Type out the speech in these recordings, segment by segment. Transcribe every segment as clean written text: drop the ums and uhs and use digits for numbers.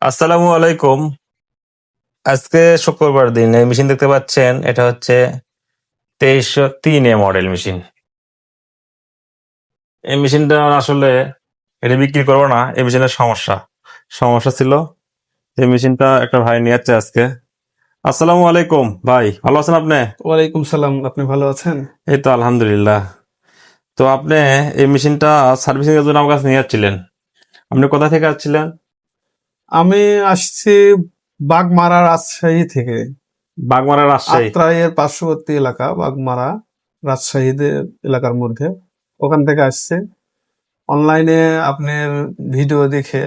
আসসালামু আলাইকুম। আজকে শুক্রবার দিন। এই মেশিন দেখতে পাচ্ছেন, এটা হচ্ছে 2303 মডেল মেশিন। এই মেশিনটা আসলে এটা বিক্রি করবো না, এই মেশিনের সমস্যা ছিল। এই মেশিনটা একটা ভাই নিয়ে যাচ্ছে আজকে। আসসালামু আলাইকুম ভাই, ভালো আছেন আপনি? ওয়ালাইকুম সালাম। আপনি ভালো আছেন? এই তো আলহামদুলিল্লাহ। তো আপনি এই মেশিনটা সার্ভিসিং এর জন্য আমার কাছে নিয়ে যাচ্ছিলেন, আপনি কোথা থেকে আসছিলেন? আমি আসছি বাগমারা, রাজশাহী থেকে। বাগমারা, রাজশাহী। আত্রাইয়ের পার্শ্ববর্তী এলাকা বাগমারা, রাজশাহীদের এলাকার মধ্যে। ওখান থেকে আসছে। অনলাইনে আপনার ভিডিও দেখে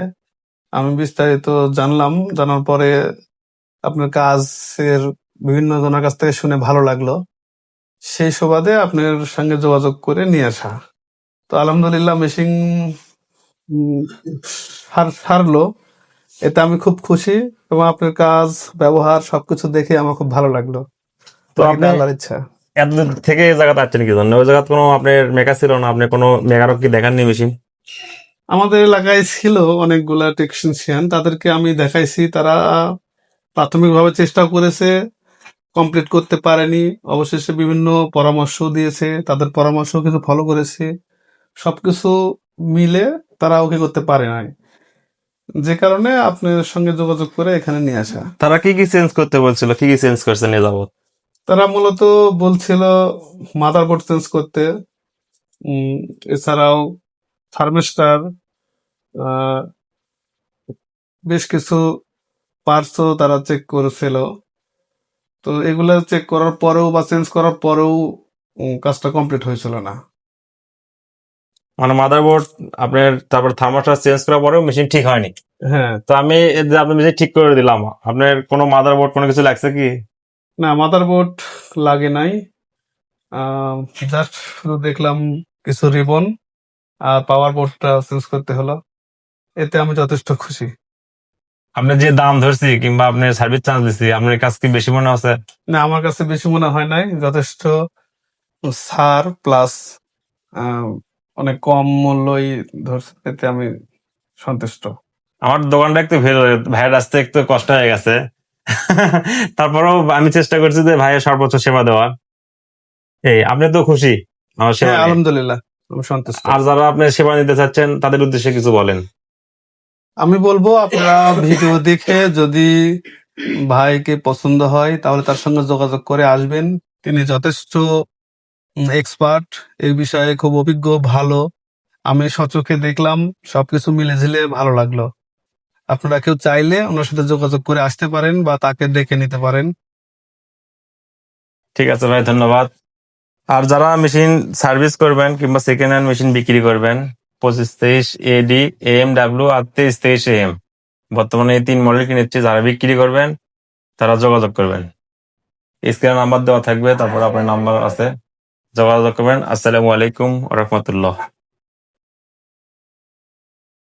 আমি বিস্তারিত জানলাম। জানার পরে আপনার কাজের বিভিন্ন জনের কাছ থেকে শুনে ভালো লাগলো। সেই সুবাদে আপনার সঙ্গে যোগাযোগ করে নিয়ে আসা। তো আলহামদুলিল্লাহ মেশিন সারলো। এতে আমি খুব খুশি এবং আপনার কাজ, ব্যবহার সবকিছু দেখে আমার খুব ভালো লাগলো। তো বাকিটা আপনি আল্লাহর ইচ্ছা। এতদূর থেকে এই জায়গাতে আসছেন কি জন্য? ওই জায়গায় কোনো আপনার মেকার ছিল না? আপনি কোনো মেকারও কি দেখাননি মেশিন? আমাদের এলাকায় ছিল অনেকগুলা টেকনিশিয়ান, তাদেরকে আমি দেখাইছি। তারা প্রাথমিকভাবে চেষ্টা করেছে, কমপ্লিট করতে পারেনি। অবশেষে বিভিন্ন পরামর্শ দিয়েছে, তাদের পরামর্শ কিছু ফলো করেছি। সবকিছু মিলে তারা ওকে করতে পারে নাই, যে কারণে আপনার সঙ্গে যোগাযোগ করে এখানে নিয়ে আসা। তারা কি কি চেঞ্জ করতে বলছিল, কি কি চেঞ্জ করছেন এ যাবত? তারা মূলত বলছিল মাদারবোর্ড চেঞ্জ করতে, উম, এছাড়াও থার্মিস্টার, বেশ কিছু পার্টসও তারা চেক করেছিল। তো এগুলা চেক করার পরেও বা চেঞ্জ করার পরেও কাজটা কমপ্লিট হয়েছিল না। মানে মাদারবোর্ড আপনার, তারপর থার্মোস্টার চেঞ্জ করার পরেও মেশিন ঠিক হয়নি। হ্যাঁ। তো আমি এই যে আপনার মেশিন ঠিক করে দিলাম, আপনার কোনো মাদারবোর্ড কোনো কিছু লাগছে কি? না, মাদারবোর্ড লাগে নাই। জাস্ট শুধু দেখলাম কিছু রিবন আর পাওয়ার বোর্ডটা চেঞ্জ করতে হলো। এতে আমি যথেষ্ট খুশি। আপনার যে দাম ধরছি কিংবা আপনার সার্ভিস চার্জ দিচ্ছি, আপনার কাছে কি বেশি মনে আছে? না, আমার কাছে বেশি মনে হয় নাই। যথেষ্ট ছাড় প্লাস অনেক কম মূল্যই ধরছে, এতে আমি সন্তুষ্ট। আমার দোকানটা একটু ভাইয়ের আসতে একটু কষ্ট হয়ে গেছে। তারপরেও আমি চেষ্টা করছি যে ভাইয়ের সর্বোচ্চ সেবা দেওয়ার। এই আপনি তো খুশি আমার সেবা হ্যাঁ, নিয়ে? আলহামদুলিল্লাহ, আমি সন্তুষ্ট। আর যারা আপনার সেবা নিতে চাচ্ছেন তাদের উদ্দেশ্যে কিছু বলেন। আমি বলবো আপনারা ভিডিও দেখে যদি ভাইকে পছন্দ হয় তাহলে তার সঙ্গে যোগাযোগ করে আসবেন। তিনি যথেষ্ট এক্সপার্ট এই বিষয়ে, খুব অভিজ্ঞ, ভালো। আমি সচক্ষে দেখলাম, সবকিছু মিলে ঝিলে ভালো লাগলো। আপনারা কেউ চাইলে ওনার সাথে যোগাযোগ করে আসতে পারেন বা তাকে দেখে নিতে পারেন। ঠিক আছে ভাই, ধন্যবাদ। আর যারা মেশিন সার্ভিস করবেন কিংবা সেকেন্ড হ্যান্ড মেশিন বিক্রি করবেন, 2523 AD AMW আর 2323 AM, বর্তমানে এই 3 মডেল কিনেছি, যারা বিক্রি করবেন তারা যোগাযোগ করবেন। স্ক্রিনে নাম্বার দেওয়া থাকবে, তারপর আপনার নাম্বার আছে, যোগাযোগ করবেন। আসসালামু আলাইকুম ওয়া রাহমাতুল্লাহ।